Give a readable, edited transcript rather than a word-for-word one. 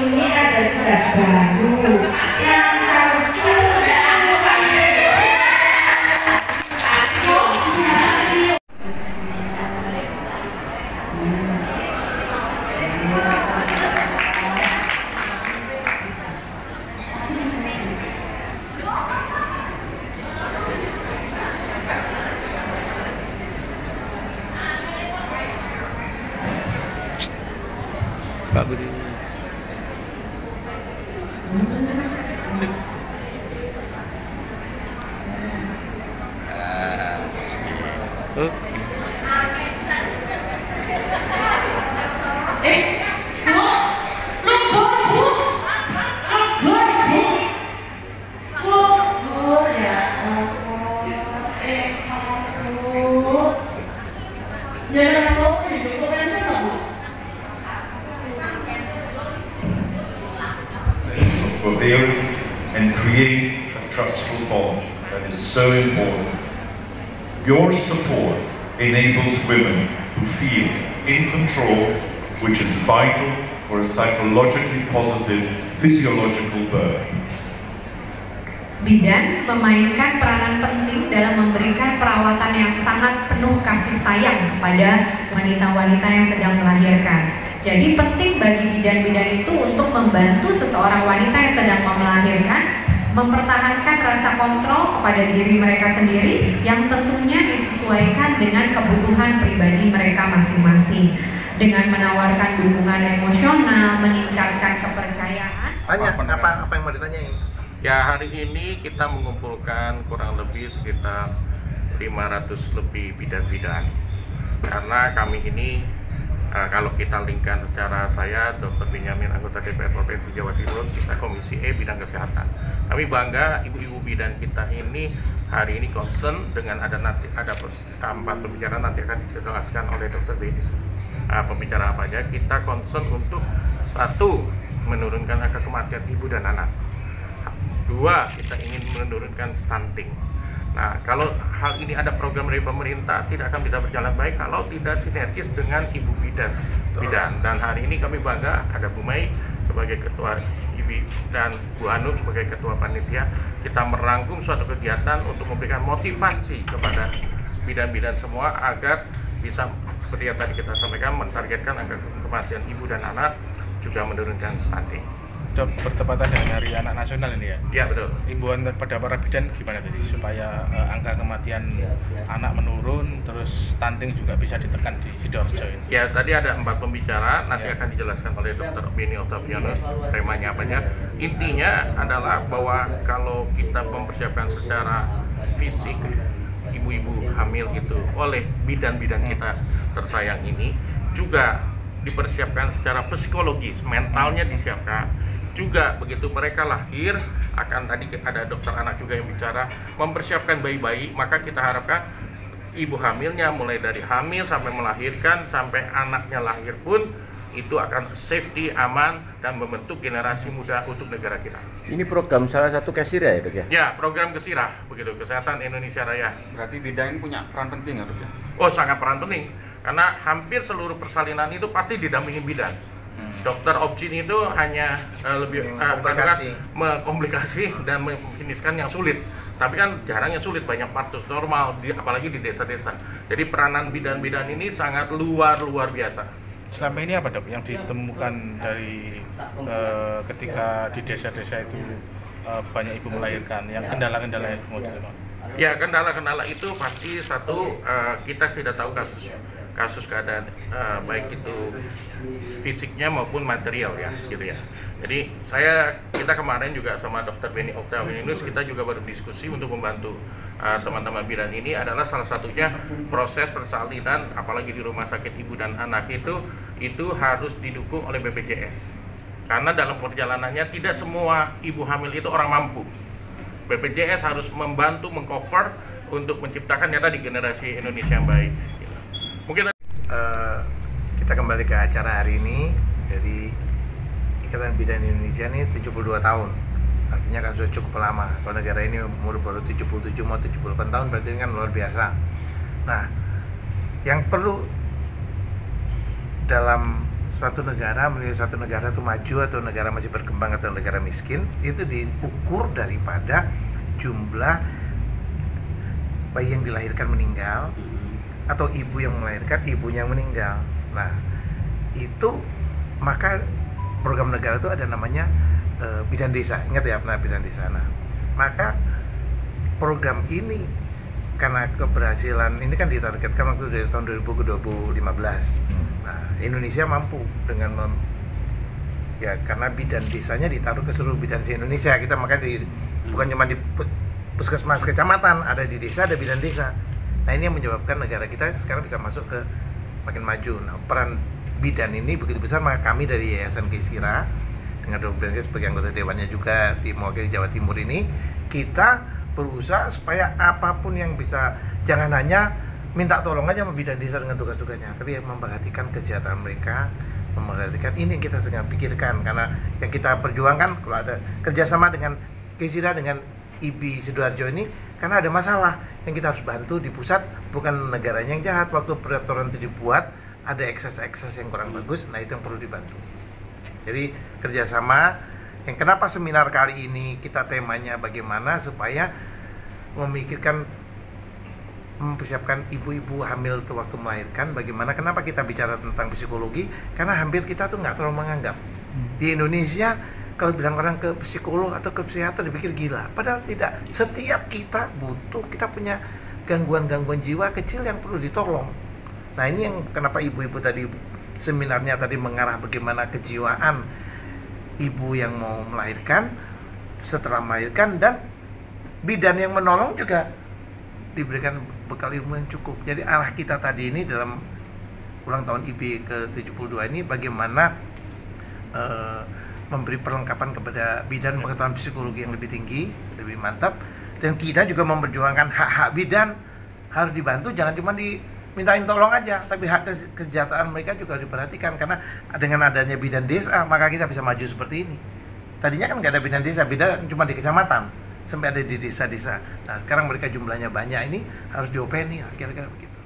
ini ada tugas baru yang harus Pak Budi. Forbearance and create a trustful bond that is so important. Your support enables women to feel in control, which is vital for a psychologically positive physiological birth. Bidan memainkan peranan penting dalam memberikan perawatan yang sangat penuh kasih sayang kepada wanita-wanita yang sedang melahirkan. Jadi penting bagi bidan-bidan itu untuk membantu seseorang wanita yang sedang melahirkan mempertahankan rasa kontrol kepada diri mereka sendiri yang tentunya disesuaikan dengan kebutuhan pribadi mereka masing-masing, dengan menawarkan dukungan emosional, meningkatkan kepercayaan. Tanya, apa yang mau ditanyain? Ya, hari ini kita mengumpulkan kurang lebih sekitar 500 lebih bidan-bidan. Karena kami ini kalau kita linkkan secara saya, Dr. Benyamin, anggota DPR Provinsi Jawa Timur, kita Komisi E bidang kesehatan. Kami bangga ibu-ibu bidan kita ini hari ini concern dengan ada 4 pembicaraan nanti akan dijelaskan oleh Dr. Beni. Pembicara apa aja? Kita concern untuk 1, menurunkan angka kematian ibu dan anak. 2, kita ingin menurunkan stunting. Nah, kalau hal ini ada program dari pemerintah, tidak akan bisa berjalan baik kalau tidak sinergis dengan ibu bidan. Dan hari ini kami bangga ada Bu Mei sebagai ketua IBI dan Bu Anu sebagai ketua panitia. Kita merangkum suatu kegiatan untuk memberikan motivasi kepada bidan-bidan semua agar bisa seperti yang tadi kita sampaikan, mentargetkan angka kematian ibu dan anak, juga menurunkan stunting. Bertepatan dengan Hari Anak Nasional ini ya? Ya, betul. Himbauan pada para bidan gimana tadi supaya angka kematian anak menurun, terus stunting juga bisa ditekan di Sidoarjo ini? Ya, tadi ada 4 pembicara, nanti akan dijelaskan oleh Dr. Beni Octavianus temanya apanya. Intinya adalah bahwa kalau kita mempersiapkan secara fisik ibu-ibu hamil itu oleh bidan-bidan kita tersayang ini, juga dipersiapkan secara psikologis, mentalnya disiapkan. Juga begitu mereka lahir, akan tadi ada dokter anak juga yang bicara, mempersiapkan bayi-bayi, maka kita harapkan ibu hamilnya mulai dari hamil sampai melahirkan, sampai anaknya lahir pun itu akan safety, aman, dan membentuk generasi muda untuk negara kita. Ini program salah satu Kesira ya, Dok ya? Ya, program Kesira, begitu, Kesehatan Indonesia Raya. Berarti bidan punya peran penting ya, Dok ya? Oh, sangat peran penting, karena hampir seluruh persalinan itu pasti didampingi bidan. Dokter obgyn itu hanya lebih mengkomplikasi dan memfiniskan yang sulit. Tapi kan jarang yang sulit, banyak partus normal, apalagi di desa-desa. Jadi peranan bidan-bidan ini sangat luar biasa. Selama ini apa, Dok, yang ditemukan dari ketika di desa-desa itu banyak ibu melahirkan, yang kendala-kendala yang mau ditemukan? Ya, kendala-kendala itu pasti satu, kita tidak tahu kasus keadaan baik itu fisiknya maupun material ya, gitu ya. Jadi kita kemarin juga sama Dr. Beni Octavianus, kita juga berdiskusi untuk membantu teman-teman bidan ini, adalah salah satunya proses persalinan, apalagi di rumah sakit ibu dan anak itu harus didukung oleh BPJS. Karena dalam perjalanannya tidak semua ibu hamil itu orang mampu. BPJS harus membantu mengcover untuk menciptakan tadi generasi Indonesia yang baik. Mungkin kita kembali ke acara hari ini. Jadi Ikatan Bidan Indonesia ini 72 tahun. Artinya kan sudah cukup lama. Kalau negara ini umur baru 77 mau 78 tahun, berarti ini kan luar biasa. Nah, yang perlu dalam suatu negara menilai suatu negara itu maju atau negara masih berkembang atau negara miskin itu diukur daripada jumlah bayi yang dilahirkan meninggal atau ibu yang melahirkan, ibunya yang meninggal. Nah, itu maka program negara itu ada namanya bidan desa. Ingat ya, pernah bidan desa. Nah, maka program ini karena keberhasilan ini kan ditargetkan waktu dari tahun 2000 ke 2015. Nah, Indonesia mampu dengan ya karena bidan desanya ditaruh ke seluruh bidan di Indonesia. Kita makanya bukan cuma di puskesmas kecamatan, ada di desa, ada bidan desa. Nah, ini yang menyebabkan negara kita sekarang bisa masuk ke makin maju. Nah, peran bidan ini begitu besar, maka kami dari Yayasan Kesira dengan Dr. Bengkes sebagai anggota dewannya juga di mewakili Jawa Timur ini, kita berusaha supaya apapun yang bisa, jangan hanya minta tolong aja sama bidan desa dengan tugas-tugasnya, tapi memperhatikan kesejahteraan mereka, memperhatikan ini yang kita sedang pikirkan. Karena yang kita perjuangkan kalau ada kerjasama dengan Kesira, dengan IBI Sidoarjo ini, karena ada masalah yang kita harus bantu di pusat, bukan negaranya yang jahat. Waktu peraturan itu dibuat ada ekses-ekses yang kurang bagus, nah itu yang perlu dibantu. Jadi kerjasama. Yang kenapa seminar kali ini kita temanya bagaimana supaya mempersiapkan ibu-ibu hamil tuh waktu melahirkan, bagaimana, kenapa kita bicara tentang psikologi, karena hampir kita tuh nggak terlalu menganggap di Indonesia kalau bilang orang ke psikolog atau ke psikiater dipikir gila, padahal tidak. Setiap kita punya gangguan-gangguan jiwa kecil yang perlu ditolong. Nah, ini yang kenapa ibu-ibu tadi seminarnya tadi mengarah bagaimana kejiwaan ibu yang mau melahirkan, setelah melahirkan, dan bidan yang menolong juga diberikan bekal ilmu yang cukup. Jadi arah kita tadi ini dalam ulang tahun IBI ke-72 ini bagaimana memberi perlengkapan kepada bidan pengetahuan psikologi yang lebih tinggi, lebih mantap, dan kita juga memperjuangkan hak-hak bidan harus dibantu, jangan cuma dimintain tolong aja, tapi hak kesejahteraan mereka juga harus diperhatikan. Karena dengan adanya bidan desa, maka kita bisa maju seperti ini. Tadinya kan nggak ada bidan desa, bidan cuma di kecamatan, sampai ada di desa-desa. Nah, sekarang mereka jumlahnya banyak, ini harus diopeni, kira-kira begitu.